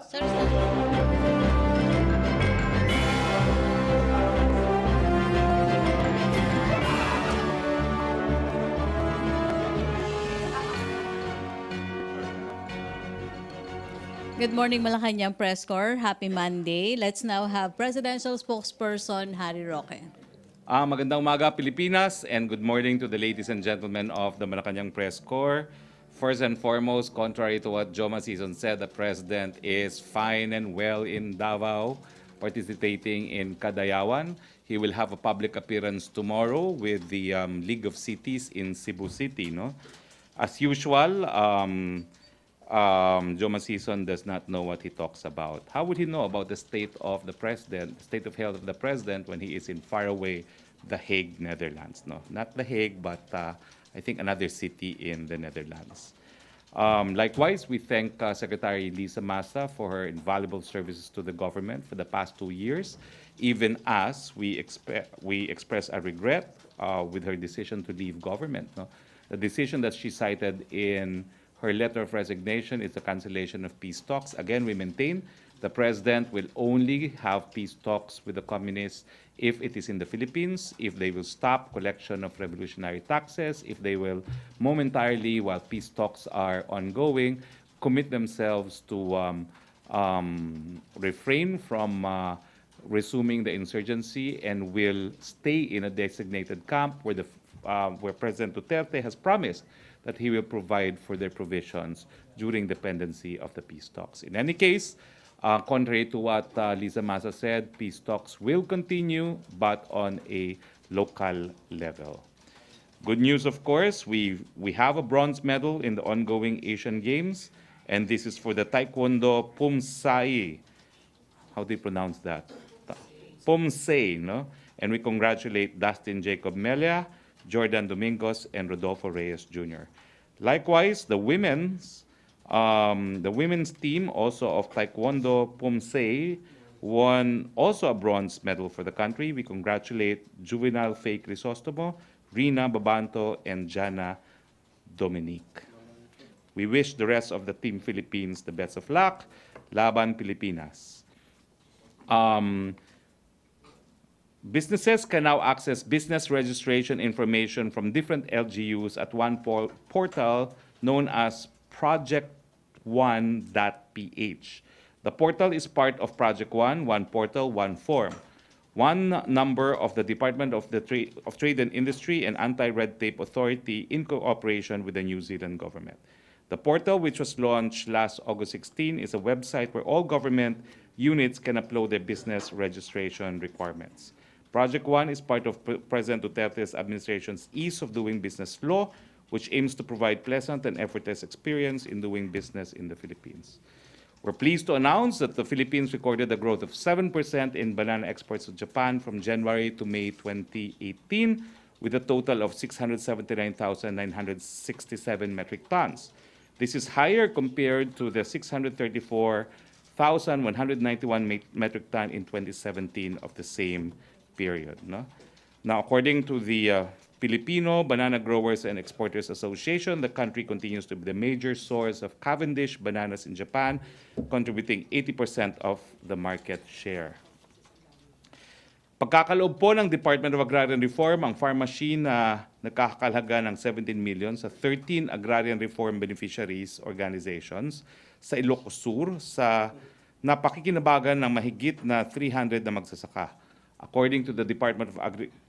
Sir Sam. Good morning, Malacañang Press Corps. Happy Monday. Let's now have Presidential Spokesperson Harry Roque. Magandang umaga, Pilipinas, and good morning to the ladies and gentlemen of the Malacañang Press Corps. First and foremost, contrary to what Joma Season said, the President is fine and well in Davao, participating in Kadayawan. He will have a public appearance tomorrow with the League of Cities in Cebu City. No? As usual, Joma Season does not know what he talks about. How would he know about the state of the president, state of health of the president when he is in faraway The Hague, Netherlands? No, not The Hague, but I think another city in the Netherlands. Likewise, we thank Secretary Lisa Massa for her invaluable services to the government for the past 2 years, even as we express a regret with her decision to leave government. No? The decision that she cited in her letter of resignation is the cancellation of peace talks. Again, we maintain the president will only have peace talks with the communists if it is in the Philippines, if they will stop collection of revolutionary taxes, if they will momentarily, while peace talks are ongoing, commit themselves to refrain from resuming the insurgency and will stay in a designated camp where President Duterte has promised that he will provide for their provisions during the pendency of the peace talks. In any case, contrary to what Lisa Massa said, peace talks will continue, but on a local level. Good news, of course, we have a bronze medal in the ongoing Asian Games, and this is for the Taekwondo Pumsai. How do you pronounce that? Pumsei, no? And we congratulate Dustin Jacob Melia, Jordan Domingos, and Rodolfo Reyes Jr. Likewise, the women's team also of Taekwondo Pumsei won also a bronze medal for the country. We congratulate Juvenile Faye Crisostomo, Rina Babanto, and Jana Dominique. We wish the rest of the Team Philippines the best of luck. Laban Pilipinas. Businesses can now access business registration information from different LGUs at one portal known as project1.ph. The portal is part of Project One, One Portal, One Form. One number of the Department of Trade and Industry and Anti-Red Tape Authority in cooperation with the New Zealand government. The portal, which was launched last August 16, is a website where all government units can upload their business registration requirements. Project One is part of President Duterte's administration's Ease of Doing Business law, which aims to provide pleasant and effortless experience in doing business in the Philippines. We're pleased to announce that the Philippines recorded a growth of 7% in banana exports to Japan from January to May 2018, with a total of 679,967 metric tons. This is higher compared to the 634,191 metric ton in 2017 of the same period. No? Now, according to the Filipino Banana Growers and Exporters Association, the country continues to be the major source of Cavendish bananas in Japan, contributing 80% of the market share. Pagkakaloob po ng Department of Agrarian Reform ang farm machine na nagkakahalaga ng 17 million sa 13 agrarian reform beneficiaries organizations sa Ilocos Sur sa napakikinabangan ng mahigit na 300 na magsasaka. According to the Department of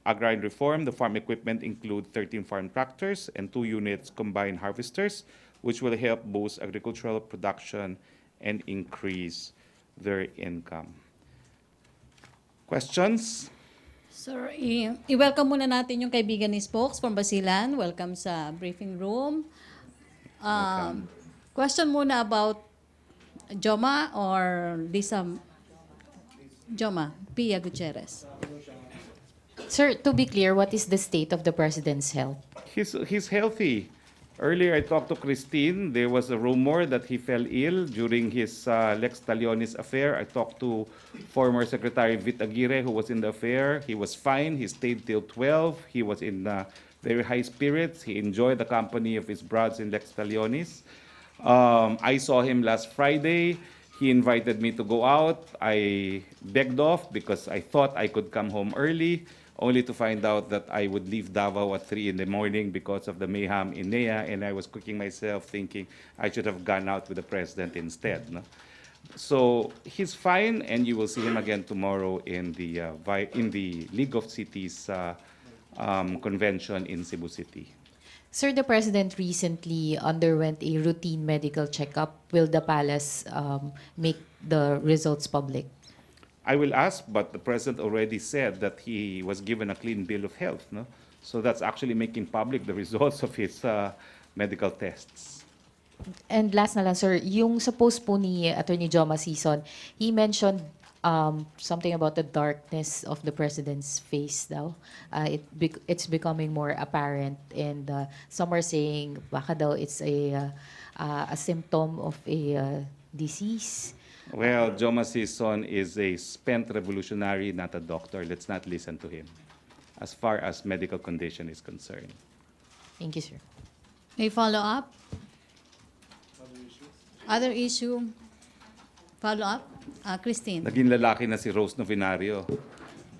Agrarian Reform, the farm equipment include 13 farm tractors and 2 units combined harvesters, which will help boost agricultural production and increase their income. Questions? Sir, i-welcome muna natin yung kaibigan ni Spokes from Basilan. Welcome sa briefing room. Question muna about Joma or Lisa? Joma, Pia Gutierrez. Sir, to be clear, what is the state of the President's health? He's healthy. Earlier, I talked to Christine. There was a rumor that he fell ill during his Lex Talionis affair. I talked to former Secretary Vit Aguirre, who was in the affair. He was fine. He stayed till 12. He was in very high spirits. He enjoyed the company of his brothers in Lex Talionis. I saw him last Friday. He invited me to go out. I begged off because I thought I could come home early, only to find out that I would leave Davao at 3 in the morning because of the mayhem in NEA, and I was cooking myself thinking I should have gone out with the president instead. No? So he's fine, and you will see him again tomorrow in the League of Cities convention in Cebu City. Sir, the president recently underwent a routine medical checkup. Will the palace make the results public? I will ask, but the president already said that he was given a clean bill of health. No? So that's actually making public the results of his medical tests. And last na lang, sir, yung sa post po ni Attorney Joma Sison, he mentioned something about the darkness of the president's face daw. It's becoming more apparent, and some are saying baka daw it's a symptom of a disease. Well, Joma Sison is a spent revolutionary, not a doctor. Let's not listen to him as far as medical condition is concerned. Thank you, sir. May follow up? Other issue? Follow up? Christine. Naging lalaki na si Rose Novinario.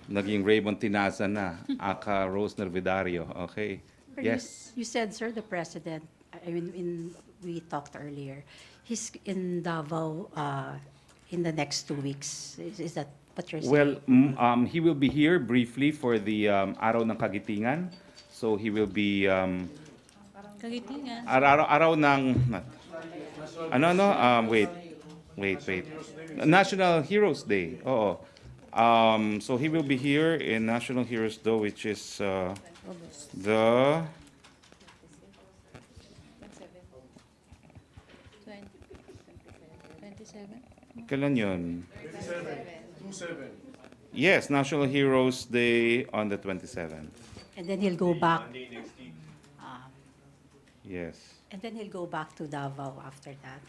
Naging Raymond Tinaza na. Aka Rose Novidario. Okay. But Yes. You said, sir, the president, I mean, we talked earlier, he's in Davao in the next 2 weeks. Is that what you're saying? Well, he will be here briefly for the Araw ng Kagitingan. So he will be Kagitingan. araw ng wait. National Heroes Day. Oo. So he will be here in National Heroes Day, which is the 27? kailan yun? Yes, National Heroes Day on the 27th. And then he'll go back. Yes. And then he'll go back to Davao after that.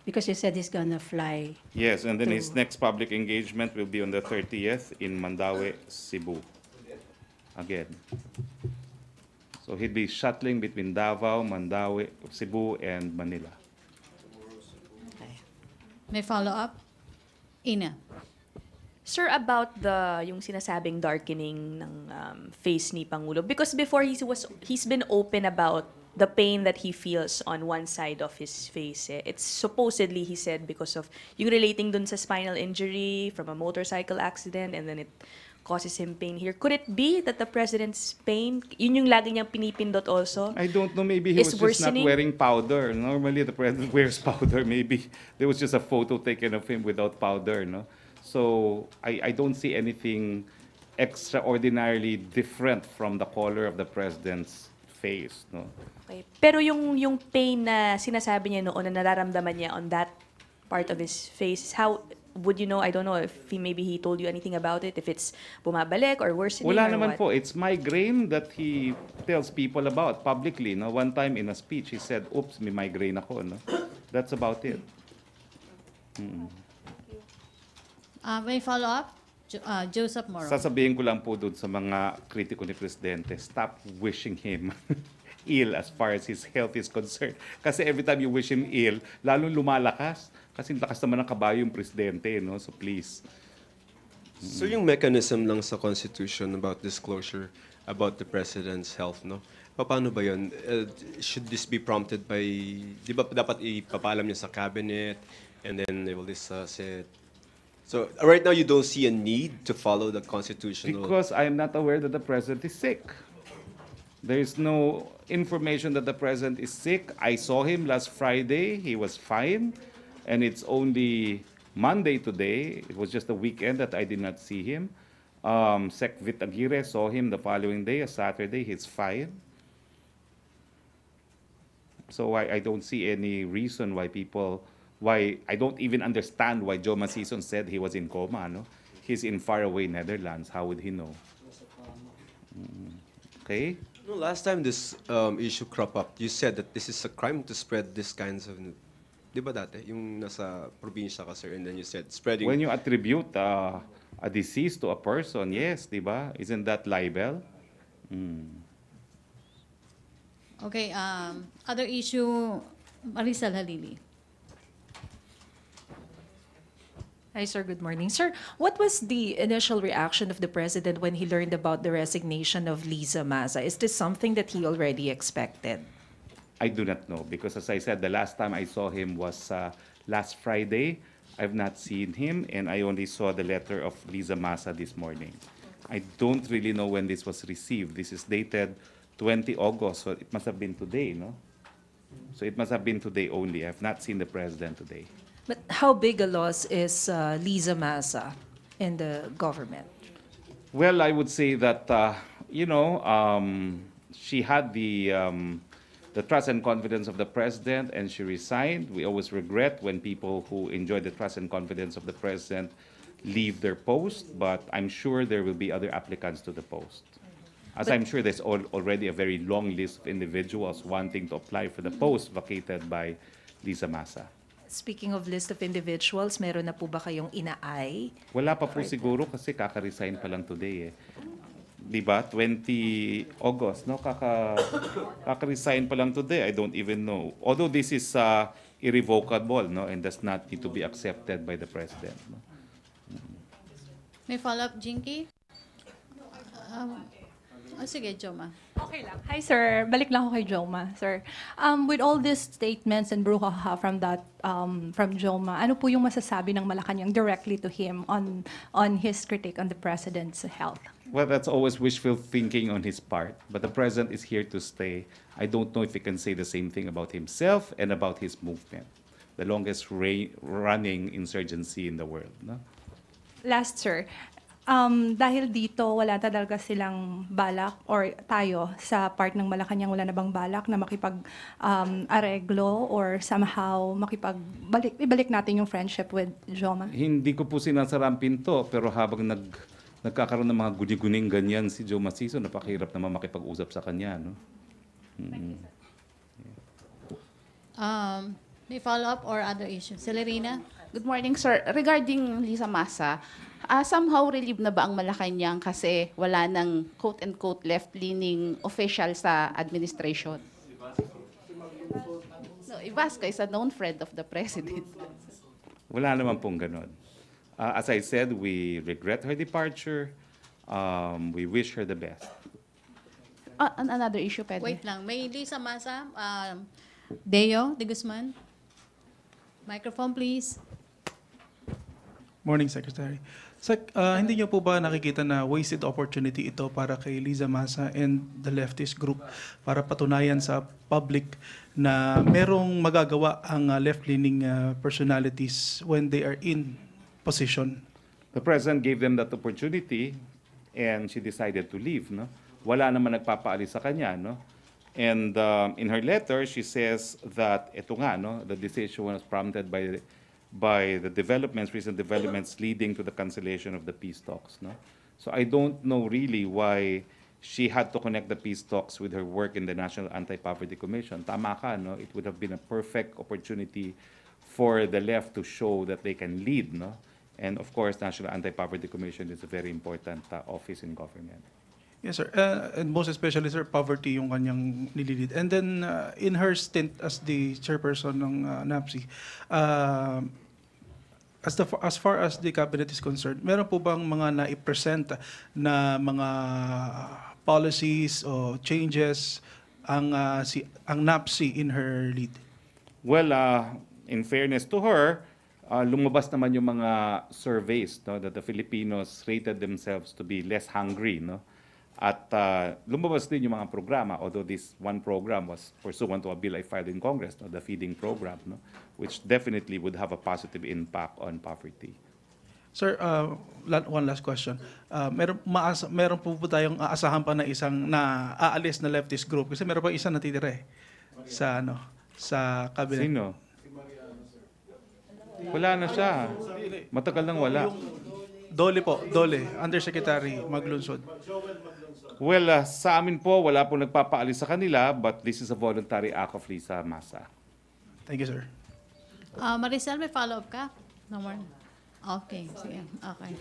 Because you said he's gonna fly. Yes, and then his to- next public engagement will be on the 30th in Mandaue, Cebu. Again. So he'll be shuttling between Davao, Mandaue, Cebu, and Manila. Okay. May follow up? Ina. Sir, about yung sinasabing darkening ng face ni Pangulo, because before he's been open about the pain that he feels on one side of his face. It's supposedly, he said, because of yung relating dun sa spinal injury from a motorcycle accident, and then it causes him pain here. Could it be that the president's pain, yun yung lagi niyang pinipindot also? I don't know, maybe he Is was just not worsening? wearing powder. Normally the president wears powder. Maybe there was just a photo taken of him without powder, no? So I don't see anything extraordinarily different from the color of the president's face, no? Okay. Pero yung pain na sinasabi niya noon na nararamdaman niya on that part of his face, how would you know? I don't know if maybe he told you anything about it, if it's bumabalik or worsening Wala or naman what. po. It's migraine that he tells people about publicly, no? One time in a speech, he said, oops, may migraine ako, no? That's about it. May follow up? Joseph Moro. Sasabihin ko lang po dun sa mga kritiko ni Presidente, stop wishing him ill as far as his health is concerned. Kasi every time you wish him ill, lalong lumalakas. Kasi lakas naman ng kabayo yung Presidente, no? So please. So yung mechanism lang sa Constitution about disclosure about the President's health, no? Paano ba yun? Should this be prompted by, di ba dapat ipapalam niya sa cabinet and then they will discuss it? So right now you don't see a need to follow the constitutional... Because I am not aware that the President is sick. There is no information that the President is sick. I saw him last Friday. He was fine. And it's only Monday today. It was just a weekend that I did not see him. Sec Vit Aguirre saw him the following day, a Saturday. He's fine. So I don't see any reason why I don't even understand why Joma Sison said he was in coma. No? He's in faraway Netherlands. How would he know? Okay? No, last time this issue crop up, you said that this is a crime to spread these kinds of... Di ba dati? Yung nasa probinsya ka, sir, and then you said spreading... When you attribute a disease to a person, yes, di ba? Isn't that libel? Okay, other issue, Maricel Halili. Hi, sir. Good morning. Sir, what was the initial reaction of the president when he learned about the resignation of Liza Maza? Is this something that he already expected? I do not know because, as I said, the last time I saw him was last Friday. I've not seen him, and I only saw the letter of Liza Masa this morning. I don't really know when this was received. This is dated 20 August, so it must have been today, no? So it must have been today only. I've not seen the president today. But how big a loss is Liza Maza in the government? Well, I would say that she had the trust and confidence of the president, and she resigned. We always regret when people who enjoy the trust and confidence of the president leave their post, but I'm sure there will be other applicants to the post. As I'm sure there's already a very long list of individuals wanting to apply for the post vacated by Liza Masa. Speaking of list of individuals, meron na po ba kayong inaay? Wala pa po siguro kasi kaka-resign pa lang today eh. Di ba? 20 August, no? Kaka-resign pa lang today. I don't even know. Although this is irrevocable, no? And does not need to be accepted by the president. No? May follow-up, Jinky? Sige, Joma. Okay lang. Hi, sir. Balik lang ako kay Joma, sir. With all these statements and brouhaha from Joma, ano po yung masasabi ng Malacañang directly to him on his critique on the president's health? Well, that's always wishful thinking on his part. But the president is here to stay. I don't know if he can say the same thing about himself and about his movement, the longest running insurgency in the world. No? Last, sir. Dahil dito, wala talaga silang balak or tayo sa part ng Malacañang wala na bang balak na makipag-areglo or somehow ibalik natin yung friendship with Joma? Hindi ko po sinasarang pinto, pero habang nagkakaroon ng mga guni-guning ganyan si Joe Maciso, napakahirap naman makipag-usap sa kanya. No? May follow-up or other issues? Celerina? Good morning, sir. Regarding Liza Masa, somehow relieved na ba ang Malacañang kasi wala nang quote-unquote left-leaning official sa administration? No, Ibasco is a known friend of the president. Wala naman pong ganon. As I said, we regret her departure. We wish her the best. Another issue, pwede? Wait lang. May Liza Masa. Deo de Guzman. Microphone, please. Morning, Secretary. Hindi niyo po ba nakikita na wasted opportunity ito para kay Liza Masa and the leftist group para patunayan sa public na merong magagawa ang left-leaning personalities when they are in position? The president gave them that opportunity and she decided to leave. No? Wala naman nagpapaalis sa kanya. No? And in her letter, she says that ito nga, no, the decision was prompted by the recent developments leading to the cancellation of the peace talks. No? So I don't know really why she had to connect the peace talks with her work in the National Anti-Poverty Commission. Tama ka, no? It would have been a perfect opportunity for the left to show that they can lead. No? And of course, National Anti-Poverty Commission is a very important office in government. Yes, sir. And most especially, sir, poverty yung kanyang nililid. And then, in her stint as the chairperson ng NAPSI, as far as the cabinet is concerned, meron po bang mga na-present na mga policies o changes ang NAPSI in her lead? Well, in fairness to her, lumabas naman yung mga surveys, no, that the Filipinos rated themselves to be less hungry, no? At lumabas din yung mga programa, although this one program was pursuant to a bill I filed in Congress, no, the feeding program, no, which definitely would have a positive impact on poverty. Sir, one last question. Meron po tayong aasahan pa na isang aalis na leftist group kasi meron pa isang natitira sa cabinet. Sino? Wala na siya. Matagal nang wala. Dole, Undersecretary Maglunsod. Well, sa amin po, wala po nagpapaalis sa kanila, but this is a voluntary act of Liza Masa. Thank you, sir. Maricel, may follow-up ka? No more? Okay, sige. Okay.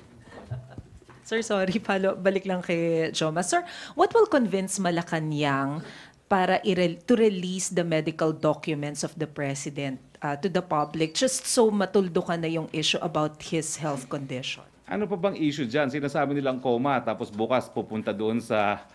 Sir, sorry, balik lang kay Joma. Sir, what will convince Malacañang para to release the medical documents of the president to the public just so matuldukan na yung issue about his health condition? Ano pa bang issue dyan? Sinasabi nilang coma, tapos bukas pupunta doon sa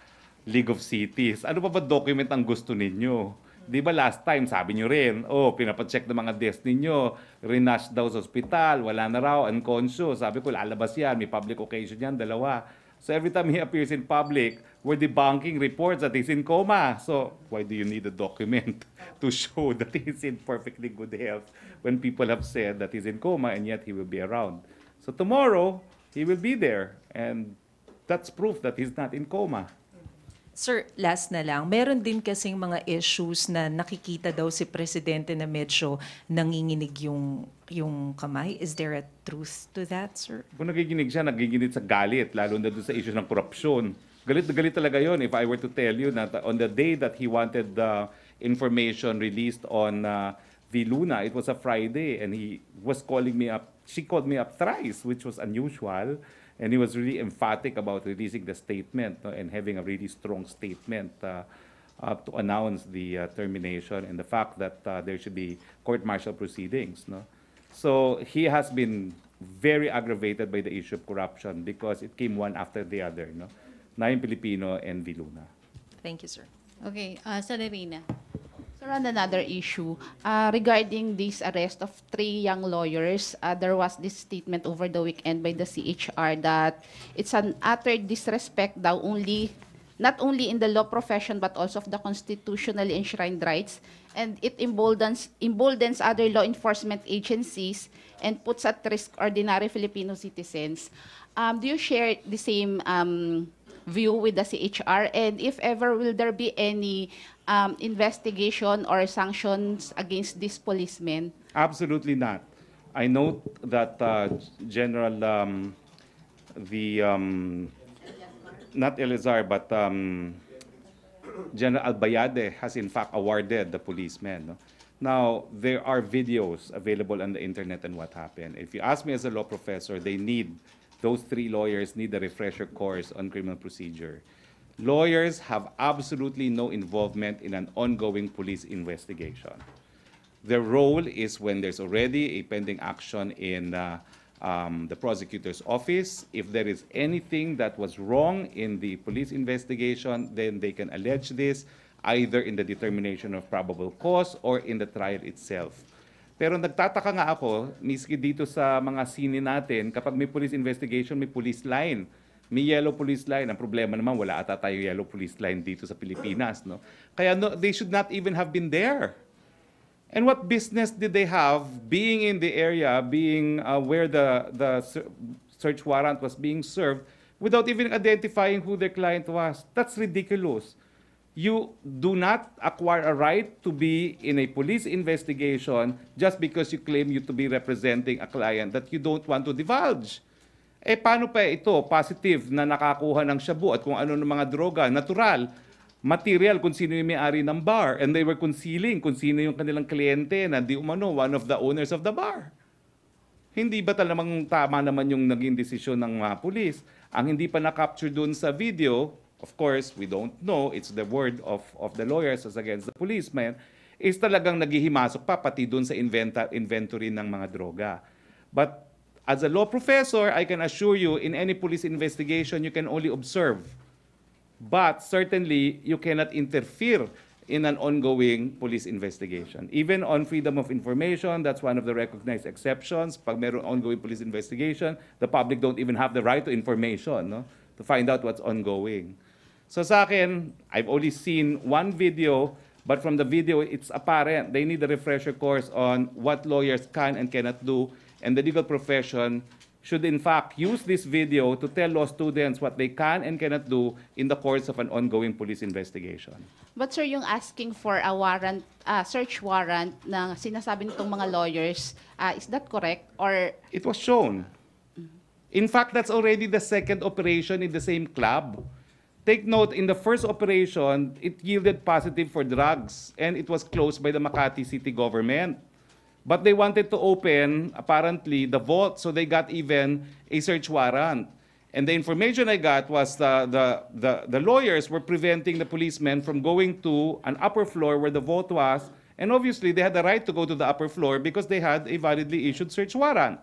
League of Cities. Ano pa ba document ang gusto ninyo? Di ba last time, sabi nyo rin, pinapacheck ng mga desk ninyo, renash daw sa ospital, wala na raw, unconscious. Sabi ko, lalabas yan, may public occasion yan, dalawa. So every time he appears in public, we're debunking reports that he's in coma. So why do you need a document to show that he's in perfectly good health when people have said that he's in coma and yet he will be around? So tomorrow, he will be there. And that's proof that he's not in coma. Sir, last na lang, meron din kasing mga issues na nakikita daw si Presidente na medyo nanginginig yung kamay. Is there a truth to that, sir? Kung nagiginig siya, nagiginig sa galit, lalo na doon sa issue ng korupsyon. Galit na galit talaga yon. If I were to tell you that on the day that he wanted the information released on Viluna, it was a Friday, and he was calling me up. She called me up thrice, which was unusual. And he was really emphatic about releasing the statement, no, and having a really strong statement to announce the termination and the fact that there should be court-martial proceedings. No? So he has been very aggravated by the issue of corruption because it came one after the other. No? Naim Pilipino and Viluna. Thank you, sir. Okay, Severina. Sir, on another issue, regarding this arrest of 3 young lawyers, there was this statement over the weekend by the CHR that it's an utter disrespect daw not only in the law profession but also of the constitutionally enshrined rights, and it emboldens other law enforcement agencies and puts at risk ordinary Filipino citizens. Do you share the same view with the CHR? And if ever, will there be any investigation or sanctions against these policemen? Absolutely not. I note that General, not Elazar, but General Albayade has in fact awarded the policemen. No? Now, there are videos available on the internet and what happened. If you ask me as a law professor, those 3 lawyers need a refresher course on criminal procedure. Lawyers have absolutely no involvement in an ongoing police investigation. Their role is when there's already a pending action in the prosecutor's office. If there is anything that was wrong in the police investigation, then they can allege this either in the determination of probable cause or in the trial itself. Pero nagtataka nga ako, miski dito sa mga sine natin, kapag may police investigation, may police line. May yellow police line. Ang problema naman, wala ata tayo yellow police line dito sa Pilipinas. No? Kaya they should not even have been there. And what business did they have being in the area, being where the search warrant was being served, without even identifying who their client was? That's ridiculous. You do not acquire a right to be in a police investigation just because you claim you to be representing a client that you don't want to divulge. Paano pa ito? Positive na nakakuha ng shabu at kung ano ng mga droga, natural, material kung sino yung may-ari ng bar. And they were concealing kung sino yung kanilang kliyente na di umano one of the owners of the bar. Hindi ba talagang tama naman yung naging desisyon ng mga pulis? Ang hindi pa na-capture dun sa video, of course, we don't know, it's the word of the lawyers as against the policemen, is talagang naghihimasok pa pati dun sa inventory ng mga droga. But as a law professor, I can assure you, in any police investigation, you can only observe. But certainly, you cannot interfere in an ongoing police investigation. Even on freedom of information, that's one of the recognized exceptions. Pag meron ongoing police investigation, the public don't even have the right to information, no? To find out what's ongoing. So sa akin, I've only seen one video, but from the video, it's apparent they need a refresher course on what lawyers can and cannot do. And the legal profession should in fact use this video to tell law students what they can and cannot do in the course of an ongoing police investigation. But sir, yung asking for a warrant, search warrant na sinasabi nitong mga lawyers, is that correct? Or It was shown. In fact, that's already the second operation in the same club. Take note, in the first operation, it yielded positive for drugs and it was closed by the Makati City government. But they wanted to open, apparently, the vault, so they got even a search warrant. And the information I got was the lawyers were preventing the policemen from going to an upper floor where the vote was. And obviously, they had the right to go to the upper floor because they had a validly issued search warrant.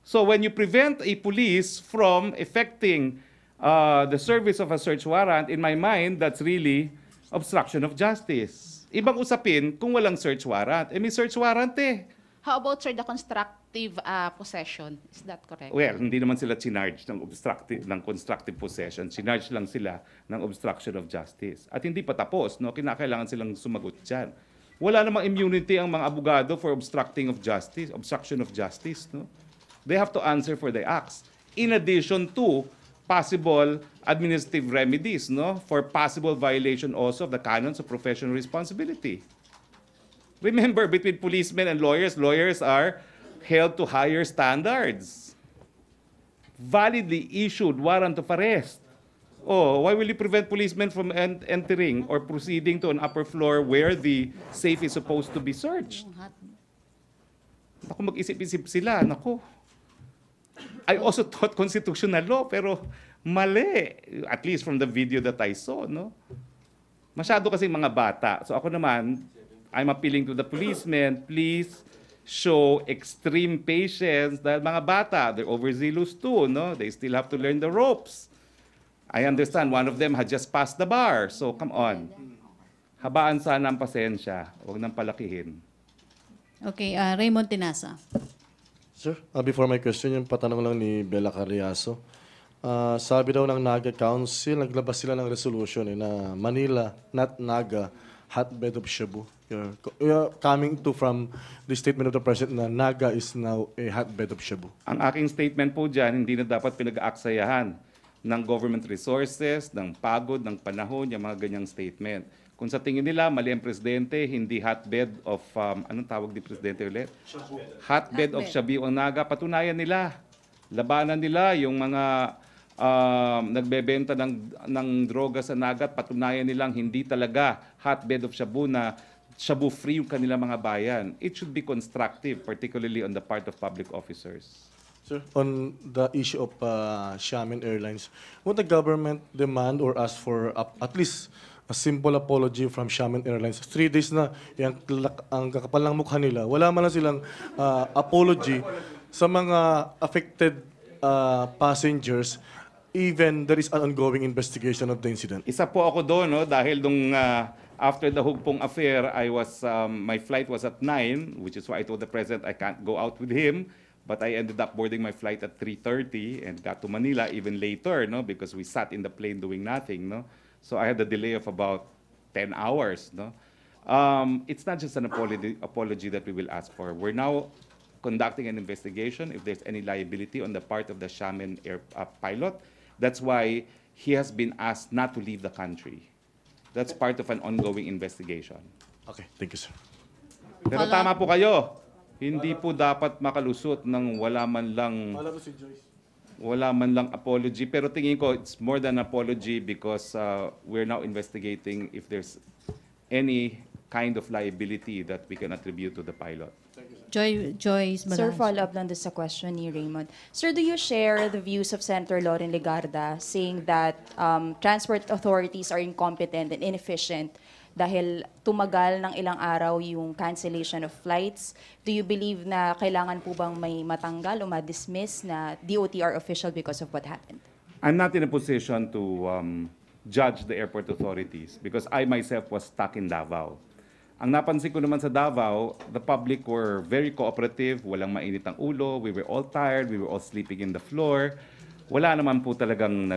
So when you prevent a police from effecting the service of a search warrant, in my mind, that's really obstruction of justice. Ibang usapin kung walang search warrant. May search warrant eh. How about, sir, the constructive possession? Is that correct? Well, hindi naman sila chinarge ng constructive possession. Chinarge lang sila ng obstruction of justice. At hindi pa tapos, no? Kinakailangan silang sumagot dyan. Wala namang immunity ang mga abogado for obstruction of justice, no? They have to answer for the acts. In addition to possible administrative remedies, no? For possible violation also of the canons of professional responsibility. Remember, between policemen and lawyers, lawyers are held to higher standards. Validly issued warrant of arrest. Oh, why will you prevent policemen from entering or proceeding to an upper floor where the safe is supposed to be searched? Naku, mag-isip-isip sila. Naku. I also taught constitutional law, pero mali. At least from the video that I saw, no? Masyado kasi mga bata. So ako naman, I'm appealing to the policemen, please show extreme patience dahil mga bata, they're overzealous too, no? They still have to learn the ropes. I understand one of them had just passed the bar, so come on. Habaan sana ang pasensya, huwag nang palakihin. Okay, Raymond Tinasa. Sir, before my question, yung patanong lang ni Bella Carriazo. Sabi daw ng Naga Council, naglabas sila ng resolution na Manila, not Naga, hotbed of Shabu. You're coming to from the statement of the President na Naga is now a hotbed of Shabu. Ang aking statement po dyan, hindi na dapat pinag-aaksayahan ng government resources, ng pagod, ng panahon, yung mga ganyang statement. Kung sa tingin nila, mali ang presidente, hindi hotbed of, anong tawag di presidente ulit? Hotbed of Shabu ang Naga, patunayan nila. Labanan nila yung mga nagbebenta ng droga sa Naga at patunayan nilang hindi talaga hotbed of Shabu na Shabu-free yung kanilang mga bayan. It should be constructive, particularly on the part of public officers. Sir, on the issue of Xiamen Airlines, would the government demand or ask for at least a simple apology from Xiamen Airlines? 3 days na yung ang kakapal ng mukha nila. Wala man lang silang apology sa mga affected passengers, even there is an ongoing investigation of the incident. Isa po ako doon, no, dahil nung after the Hugpong affair, my flight was at 9, which is why I told the President I can't go out with him. But I ended up boarding my flight at 3:30 and got to Manila even later, no, because we sat in the plane doing nothing, no. So I had a delay of about 10 hours, no. It's not just an apology that we will ask for. We're now conducting an investigation if there's any liability on the part of the Xiamen pilot. That's why he has been asked not to leave the country. That's part of an ongoing investigation. Okay, thank you, sir. Pero tama po kayo. Hindi po dapat makalusot ng wala man lang apology. Pero tingin ko, it's more than apology because we're now investigating if there's any kind of liability that we can attribute to the pilot. Joyce Sir, Malas. follow-up lang sa question ni Raymond. Sir, do you share the views of Senator Loren Legarda saying that transport authorities are incompetent and inefficient dahil tumagal ng ilang araw yung cancellation of flights? Do you believe na kailangan po bang may matanggal o ma-dismiss na DOTR official because of what happened? I'm not in a position to judge the airport authorities because I myself was stuck in Davao. Ang napansin ko naman sa Davao, the public were very cooperative, walang mainit ang ulo, we were all tired, we were all sleeping in the floor. Wala naman po talagang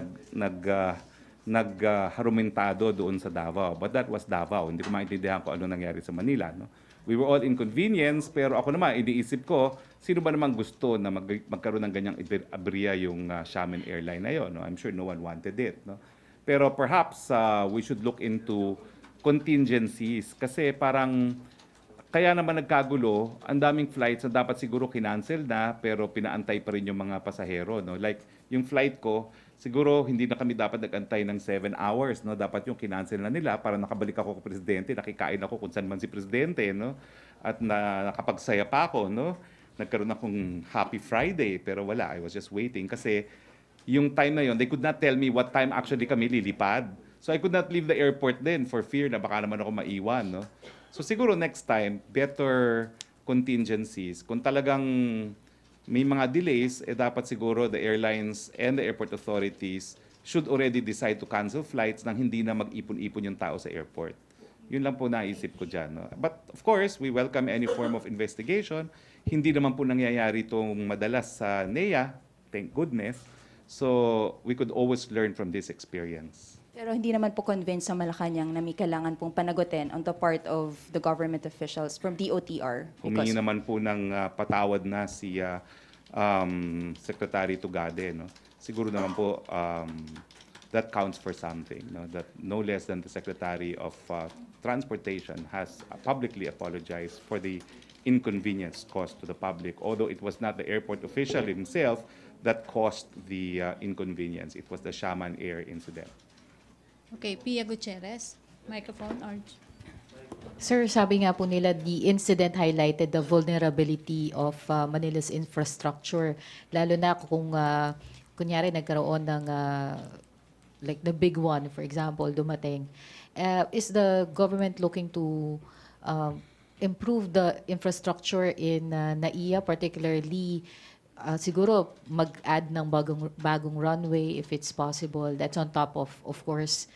nagharumentado doon sa Davao. But that was Davao. Hindi ko maintindihan kung ano nangyari sa Manila. No? We were all inconvenienced, pero ako naman, iniisip ko, sino ba naman gusto na magkaroon ng ganyang aberya yung Xiamen Airline na yun? No? I'm sure no one wanted it. No? Pero perhaps we should look into contingencies kasi parang kaya naman nagkagulo, ang daming flights na dapat siguro kinancel na pero pinaantay pa rin yung mga pasahero, no? Like yung flight ko, siguro hindi na kami dapat nagantay ng 7 hours, no? Dapat yung kinancel na nila para nakabalik ako kay presidente, nakikain ako kung saan man si presidente, no? At nakapagsaya pa ako, no? Nagkaroon akong Happy Friday pero wala, I was just waiting kasi yung time na yon, they could not tell me what time actually kami lilipad. So I could not leave the airport then for fear na baka naman ako maiwan, no? So siguro next time, better contingencies. Kung talagang may mga delays, dapat siguro the airlines and the airport authorities should already decide to cancel flights nang hindi na mag-ipon-ipon yung tao sa airport. Yun lang po naisip ko dyan. No? But of course, we welcome any form of investigation. Hindi naman po nangyayari itong madalas sa NEA, thank goodness. So we could always learn from this experience. Pero hindi naman po convinced sa Malacañang na may kailangan pong panagutin on the part of the government officials from DOTR. Humingi naman po ng patawad na si Secretary Tugade. No? Siguro naman po that counts for something. No? That no less than the Secretary of Transportation has publicly apologized for the inconvenience caused to the public, although it was not the airport official himself that caused the inconvenience. It was the Shaman Air incident. Okay, Pia Gutierrez. Microphone, Arj. Sir, sabi nga po nila, the incident highlighted the vulnerability of Manila's infrastructure. Lalo na kung, kunyari, nagkaroon ng, like the big one, for example, dumating. Is the government looking to improve the infrastructure in NAIA, particularly siguro mag-add ng bagong runway if it's possible? That's on top of course,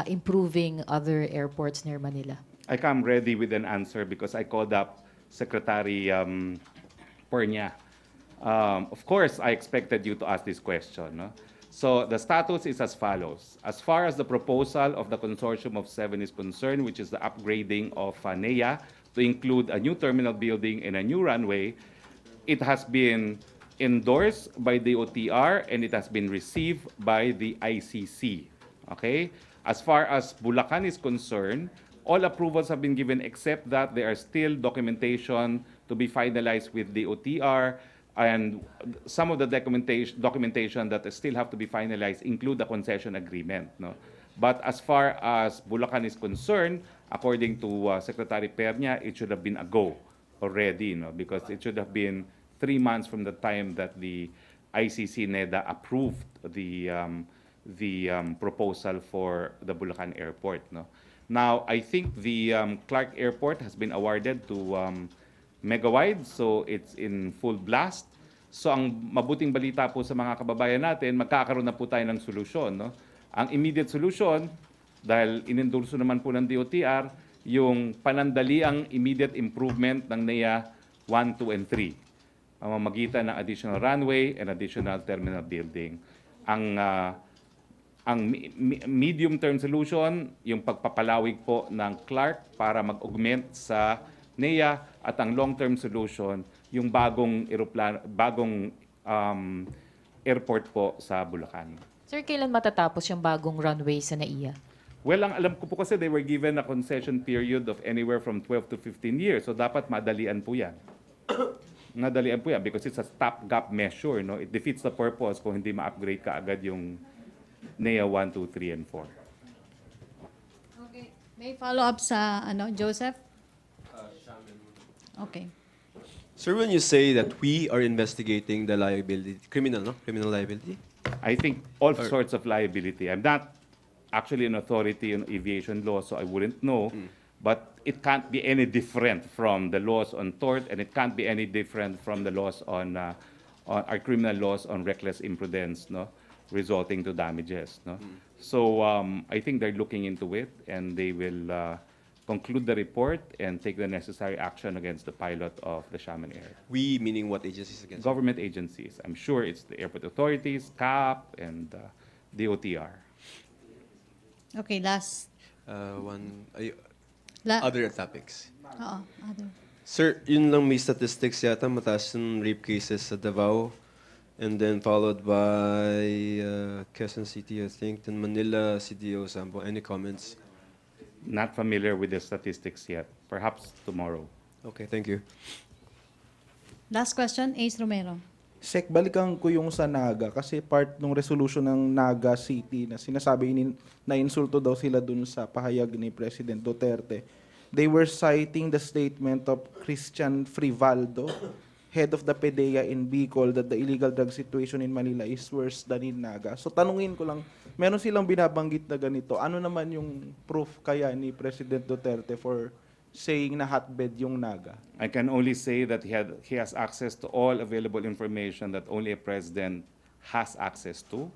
improving other airports near Manila. I come ready with an answer because I called up Secretary Pernia. Of course, I expected you to ask this question. No? So the status is as follows. As far as the proposal of the Consortium of 7 is concerned, which is the upgrading of NEA to include a new terminal building and a new runway, it has been endorsed by the OTR and it has been received by the ICC. Okay? As far as Bulacan is concerned, all approvals have been given except that there are still documentation to be finalized with the OTR, and some of the documentation that still have to be finalized include the concession agreement. No? But as far as Bulacan is concerned, according to Secretary Pernia, it should have been a go already, no? Because it should have been 3 months from the time that the ICC NEDA approved the proposal for the Bulacan Airport. No? Now, I think the Clark Airport has been awarded to Megawide, so it's in full blast. So ang mabuting balita po sa mga kababayan natin, magkakaroon na po tayo ng solusyon. No? Ang immediate solution, dahil inendorso naman po ng DOTR, yung panandaliang immediate improvement ng NEA 1, 2, and 3. Pamamagitan ng additional runway and additional terminal building. Ang medium-term solution, yung pagpapalawig po ng Clark para mag-augment sa NEA, at ang long-term solution, yung bagong airport po sa Bulacan. Sir, kailan matatapos yung bagong runway sa NAIA? Well, ang alam ko po kasi they were given a concession period of anywhere from 12 to 15 years. So dapat madalian po yan. Madalian po yan because it's a stopgap measure. No? It defeats the purpose kung hindi ma-upgrade ka agad yung NEA 1, 2, 3, and 4. Okay. May follow-up sa Joseph? Okay. Sir, when you say that we are investigating the liability, criminal liability? I think all sorts of liability. I'm not actually an authority on aviation law, so I wouldn't know. But it can't be any different from the laws on tort, and it can't be any different from the laws on our criminal laws on reckless imprudence, no, resulting to damages, no. So I think they're looking into it, and they will conclude the report and take the necessary action against the pilot of the Shaman Air. We meaning what agencies against? Government agencies. I'm sure it's the airport authorities, CAP, and the OTR. Okay, last. Other topics. Other. Sir, yun lang may statistics yata, mataas yung rape cases sa Davao, and then followed by Quezon City, I think, then Manila, CDO, Sampo. Any comments? Not familiar with the statistics yet. Perhaps tomorrow. Okay, thank you. Last question, Ace Romero. Sek, balikan ko yung sa Naga kasi part ng resolution ng Naga City na sinasabi na insulto daw sila dun sa pahayag ni President Duterte. They were citing the statement of Christian Frivaldo, head of the PDEA in Bicol that the illegal drug situation in Manila is worse than in Naga. So tanungin ko lang, meron silang binabanggit na ganito. Ano naman yung proof kaya ni President Duterte for saying na hotbed yung Naga? I can only say that he has access to all available information that only a president has access to.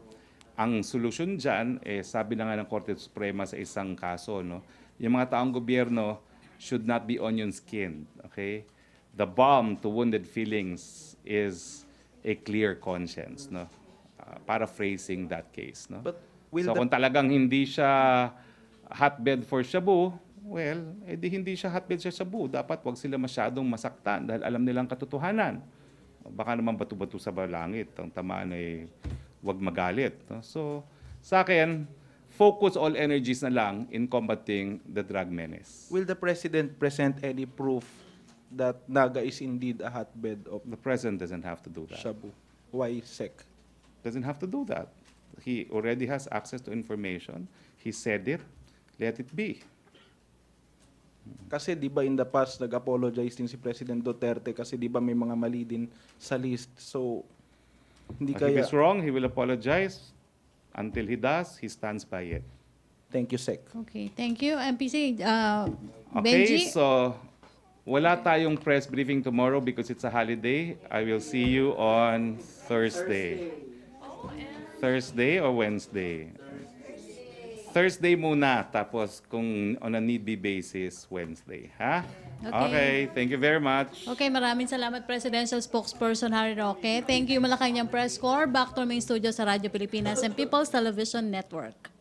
Ang solusyon dyan, sabi na nga ng Korte Suprema sa isang kaso, no, yung mga taong gobyerno should not be onion skinned. Okay? The balm to wounded feelings is a clear conscience. No? Paraphrasing that case. No? But will so the- kung talagang hindi siya hotbed for shabu, well, edi hindi siya hotbed sa shabu. Dapat wag sila masyadong masaktan dahil alam nilang katotohanan. Baka naman bato-bato sa balangit. Ang tamaan ay wag magalit. No? So, sa akin, focus all energies na lang in combating the drug menace. Will the President present any proof that Naga is indeed a hotbed of The president doesn't have to do that. shabu? Why SEC? Doesn't have to do that. He already has access to information. He said it. Let it be. Kasi di ba in the past nag-apologize din si President Duterte kasi di ba may mga mali din sa list. So hindi If kaya. it's wrong, he will apologize. Until he does, he stands by it. Thank you, Sec. Okay, thank you. MPC, Okay, Benji? so wala tayong press briefing tomorrow because it's a holiday. I will see you on Thursday. Thursday or Wednesday? Thursday muna, tapos kung on a need-be basis, Wednesday. Ha? Okay, thank you very much. Okay, maraming salamat Presidential Spokesperson Harry Roque. Thank you Malacañang Press Corps. Back to our main studio sa Radyo Pilipinas and People's Television Network.